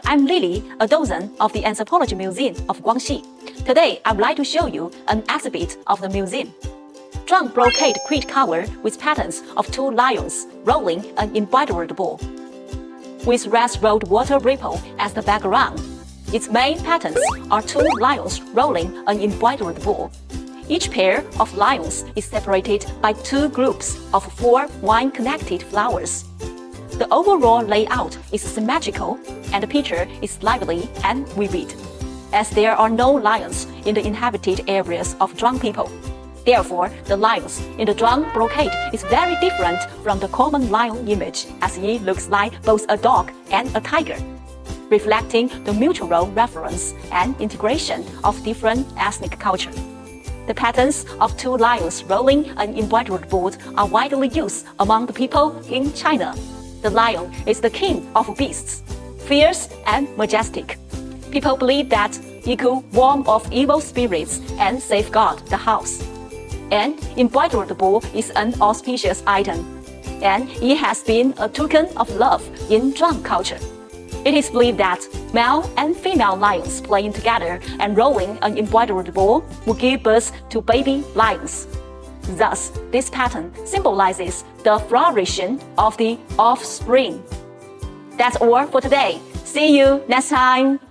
I'm Lily, a docent of the Anthropology Museum of Guangxi. Today, I'd like to show you an exhibit of the museum. Zhuang brocade quilt cover with patterns of two lions rolling an embroidered ball, with red rolled water ripple as the background. Its main patterns are two lions rolling an embroidered ball. Each pair of lions is separated by two groups of 4 wine-connected flowers. The overall layout is symmetrical, and the picture is lively and vivid, as there are no lions in the inhabited areas of Zhuang people. Therefore, the lions in the Zhuang brocade is very different from the common lion image, as he looks like both a dog and a tiger, reflecting the mutual reference and integration of different ethnic culture. The patterns of two lions rolling an embroidered board are widely used among the people in China. The lion is the king of beasts, fierce and majestic. People believe that he could warn off evil spirits and safeguard the house. An embroidered bowl is an auspicious item, and it has been a token of love in Zhuang culture. It is believed that male and female lions playing together and rolling an embroidered ball will give birth to baby lions. Thus, this pattern symbolizes the flourishing of the offspring. That's all for today. See you next time!